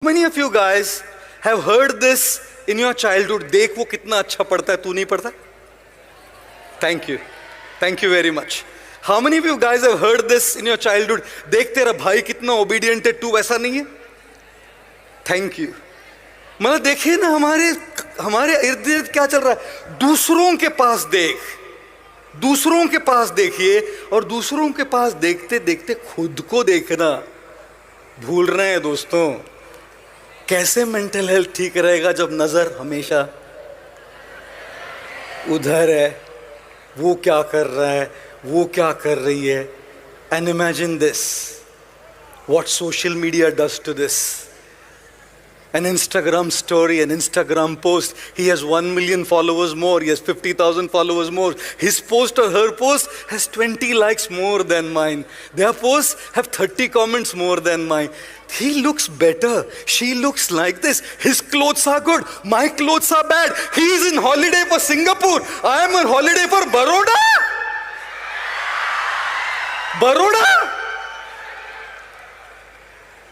Many of you guys have heard this in your childhood. देख वो कितना अच्छा पढ़ता है, तू नहीं पढ़ता? Thank you very much. How many of you guys have heard this in your childhood? देख तेरा भाई कितना obedient है, तू वैसा नहीं है? Thank you. मतलब देखिए ना हमारे इर्द गिर्द क्या चल रहा है. दूसरों के पास देखिए और दूसरों के पास देखते देखते खुद को देखना भूल रहे हैं दोस्तों. कैसे मेंटल हेल्थ ठीक रहेगा जब नजर हमेशा उधर है, वो क्या कर रहा है, वो क्या कर रही है. And imagine this, what social media does to this. An Instagram story, an Instagram post. He has 1 million followers more. He has 50,000 followers more. His post or her post has 20 likes more than mine. Their posts have 30 comments more than mine. He looks better. She looks like this. His clothes are good. My clothes are bad. He is in holiday for Singapore. I am on holiday for Baroda.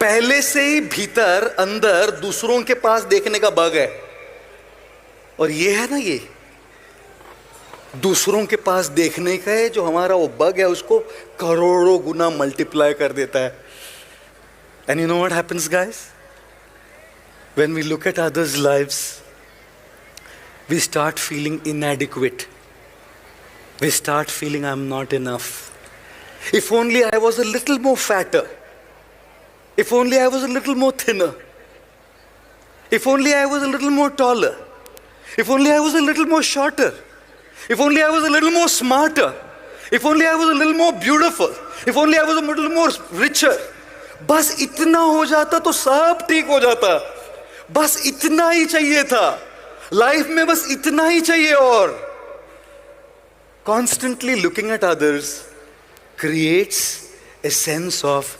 पहले से ही भीतर अंदर दूसरों के पास देखने का bug है. और ये है ना, ये दूसरों के पास देखने का है जो हमारा वो बग है, उसको करोड़ों गुना मल्टीप्लाई कर देता है. And you know what happens guys, when we look at others lives we start feeling inadequate. We start feeling I am not enough. If only I was a little more fatter. If only I was a little more thinner. If only I was a little more taller. If only I was a little more shorter. If only I was a little more smarter. If only I was a little more beautiful. If only I was a little more richer. बस इतना हो जाता तो सब ठीक हो जाता. बस इतना ही चाहिए था लाइफ में, बस इतना ही चाहिए. और constantly looking at others creates a sense of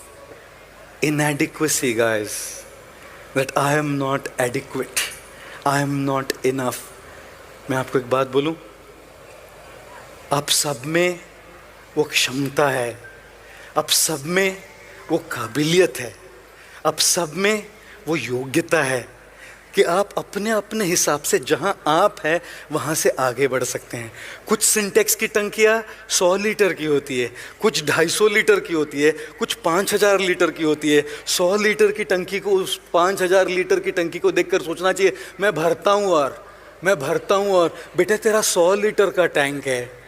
inadequacy, guys. That I am not adequate. I am not enough. मैं आपको एक बात बोलूं, आप सब में वो क्षमता है, आप सब में वो काबिलियत है, आप सब में वो योग्यता है कि आप अपने अपने हिसाब से जहां आप है वहां से आगे बढ़ सकते हैं. कुछ सिंटेक्स की टंकियां 100 लीटर की होती है, कुछ 250 लीटर की होती है, कुछ 5000 लीटर की होती है. 100 लीटर की टंकी को, उस 5000 लीटर की टंकी को देखकर सोचना चाहिए मैं भरता हूं. और बेटे तेरा 100 लीटर का टैंक है.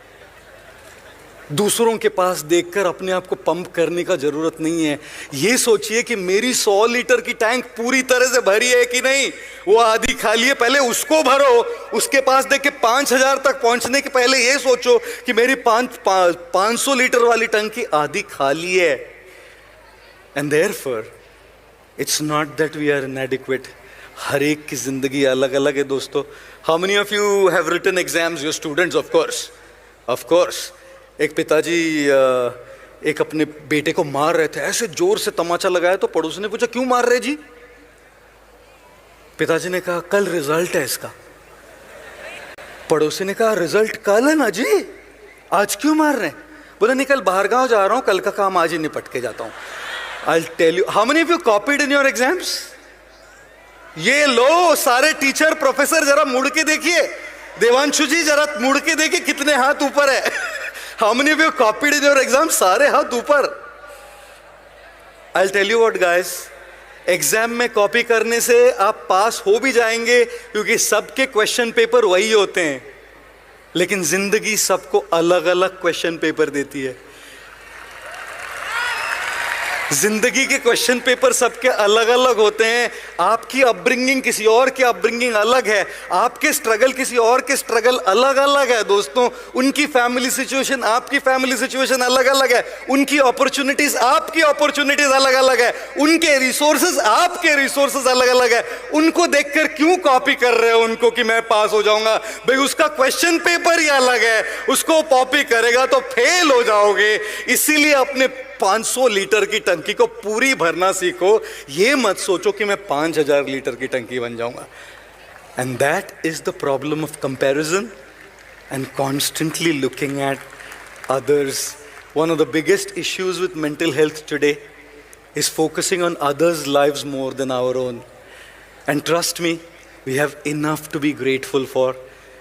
दूसरों के पास देखकर अपने आप को पंप करने का जरूरत नहीं है. ये सोचिए कि मेरी 100 लीटर की टैंक पूरी तरह से भरी है कि नहीं, वो आधी खाली है, पहले उसको भरो. उसके पास देख के 5000 तक पहुंचने के पहले ये सोचो कि मेरी 500 लीटर वाली टंकी आधी खाली है. And therefore it's not that we are inadequate. हर एक की जिंदगी अलग अलग है दोस्तों. How many of you have written exams? Your students, of course. एक पिताजी एक अपने बेटे को मार रहे थे, ऐसे जोर से तमाचा लगाया तो पड़ोसी ने पूछा क्यों मार रहे जी? पिताजी ने कहा कल रिजल्ट है इसका. पड़ोसी ने कहा रिजल्ट कल है ना जी, आज क्यों मार रहे हैं? बोला नहीं, कल बाहर गांव जा रहा हूं, कल का काम आज ही निपट के जाता हूं. I tell you, how many of you copied in your exams? ये लो सारे टीचर प्रोफेसर जरा मुड़ के देखिए. देवांशु जी जरा मुड़ के देखिए कितने हाथ ऊपर है. How many of you copied in your exam? सारे हाथ ऊपर. I'll tell you what guys, exam में कॉपी करने से आप पास हो भी जाएंगे क्योंकि सबके क्वेश्चन पेपर वही होते हैं, लेकिन जिंदगी सबको अलग अलग क्वेश्चन पेपर देती है. जिंदगी के क्वेश्चन पेपर सबके अलग अलग होते हैं. आपकी अपब्रिंगिंग किसी और की अपब्रिंगिंग अलग है, आपके स्ट्रगल किसी और के स्ट्रगल अलग अलग है दोस्तों. उनकी फैमिली सिचुएशन आपकी फैमिली सिचुएशन अलग अलग है, उनकी अपॉर्चुनिटीज आपकी अपॉर्चुनिटीज अलग अलग है, उनके रिसोर्सेज आपके रिसोर्सेज अलग अलग है. उनको देखकर क्यों कॉपी कर रहे हो उनको कि मैं पास हो जाऊंगा? भाई उसका क्वेश्चन पेपर ही अलग है, उसको कॉपी करेगा तो फेल हो जाओगे. इसीलिए अपने 500 लीटर की टंकी को पूरी भरना सीखो. ये मत सोचो कि मैं 5000 लीटर की टंकी बन जाऊंगा. And that is the problem of comparison and constantly looking at others. One of the biggest issues with mental health today is focusing on others' lives more than our own. And trust me, we have enough to be grateful for.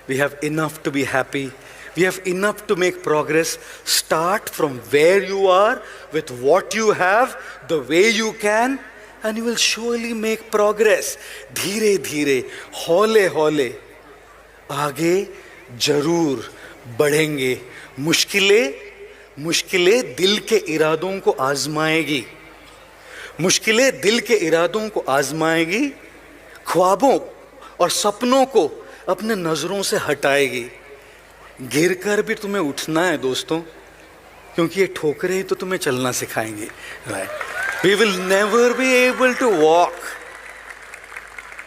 We have enough to be happy. We have enough to make progress. Start from where you are, with what you have, the way you can, and you will surely make progress. धीरे धीरे, हौले हौले, आगे जरूर बढ़ेंगे. मुश्किलें दिल के इरादों को आजमाएगी. मुश्किलें दिल के इरादों को आजमाएगी. ख्वाबों और सपनों को अपने नजरों से हटाएगी. गिरकर भी तुम्हें उठना है दोस्तों, क्योंकि ये ठोकरें ही तो तुम्हें चलना सिखाएंगे. We will never be able to walk.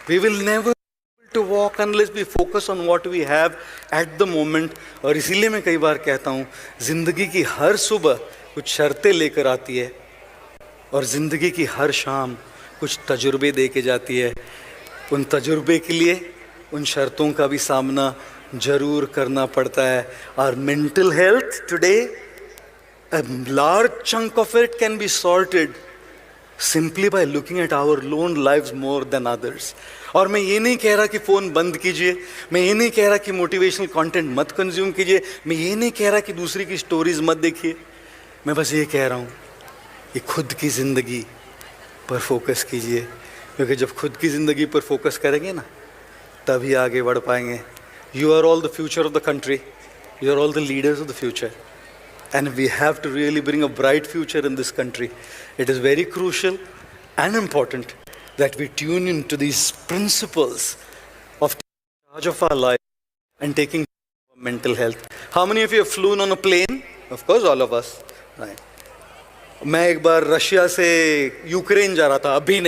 We will never be able to walk unless we focus on what we have at the moment. और इसीलिए मैं कई बार कहता हूँ, जिंदगी की हर सुबह कुछ शर्तें लेकर आती है और जिंदगी की हर शाम कुछ तजुर्बे दे के जाती है. उन तजुर्बे के लिए उन शर्तों का भी सामना जरूर करना पड़ता है. Our mental health today, a large chunk of it can be sorted simply by looking at our own lives more than others. और मैं ये नहीं कह रहा कि फ़ोन बंद कीजिए, मैं ये नहीं कह रहा कि मोटिवेशनल कंटेंट मत कंज्यूम कीजिए, मैं ये नहीं कह रहा कि दूसरी की स्टोरीज मत देखिए. मैं बस ये कह रहा हूँ कि खुद की ज़िंदगी पर फोकस कीजिए, क्योंकि जब खुद की ज़िंदगी पर फोकस करेंगे ना, तभी आगे बढ़ पाएंगे. You are all the future of the country. You are all the leaders of the future. And we have to really bring a bright future in this country. It is very crucial and important that we tune into these principles of taking charge of our life and taking care of our mental health. How many of you have flown on a plane? Of course, all of us. Right. मैं एक बार Russia से Ukraine जा रहा था. अभी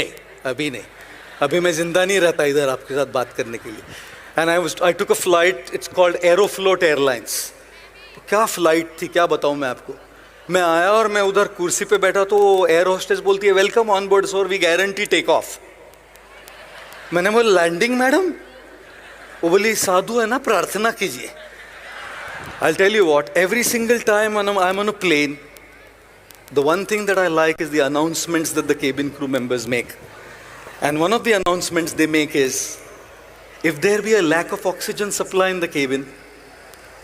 मैं जिंदा नहीं रहता इधर आपके साथ बात करने के लिए. And I took a flight. It's called Aeroflot Airlines. क्या फ्लाइट थी, क्या बताऊँ मैं आपको. मैं आया और मैं उधर कुर्सी पे बैठा तो एयर होस्टेस बोलती है, welcome on board sir, we guarantee take off. मैंने बोला लैंडिंग मैडम. वो बोली साधु है ना, प्रार्थना कीजिए. I'll tell you what, every single time I'm on a plane, the one thing that I like is the announcements that the cabin crew members make. And one of the announcements they make is, if there be a lack of oxygen supply in the cabin,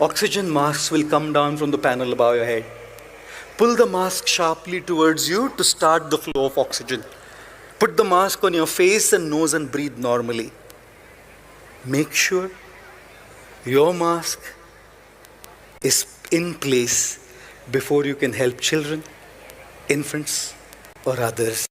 oxygen masks will come down from the panel above your head. Pull the mask sharply towards you to start the flow of oxygen. Put the mask on your face and nose and breathe normally. Make sure your mask is in place before you can help children, infants or others.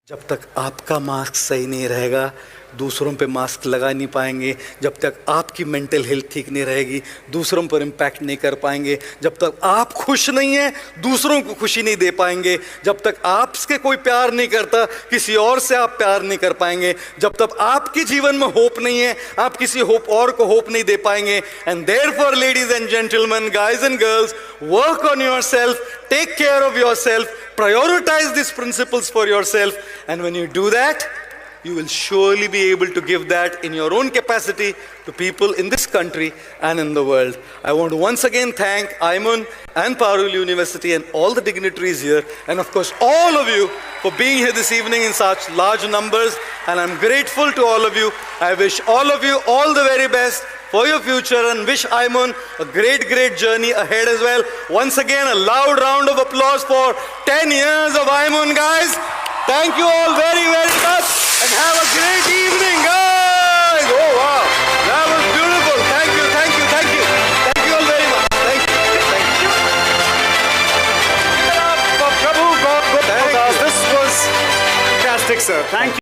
जब तक आपका mask सही नहीं रहेगा, दूसरों पे mask लगा नहीं पाएंगे. जब तक आपकी मेंटल हेल्थ ठीक नहीं रहेगी, दूसरों पर इम्पैक्ट नहीं कर पाएंगे. जब तक आप खुश नहीं हैं, दूसरों को खुशी नहीं दे पाएंगे. जब तक आपसे कोई प्यार नहीं करता, किसी और से आप प्यार नहीं कर पाएंगे. जब तक आपके जीवन में होप नहीं है, आप किसी होप और को होप नहीं दे पाएंगे. And therefore ladies and gentleman, guys and girls, work on yourself, take care of yourself, prioritize these principles for yourself, and when you do that, you will surely be able to give that in your own capacity to people in this country and in the world. I want to once again thank Ayman and Parul University and all the dignitaries here, and of course all of you for being here this evening in such large numbers, and I'm grateful to all of you. I wish all of you all the very best for your future and wish Ayman a great journey ahead as well. Once again, a loud round of applause for 10 years of Ayman, guys. Thank you all very much and have a great evening, guys. Oh wow, that was beautiful. Thank you all very much. Thank you. For Prabhu God, this was fantastic, sir. Thank you.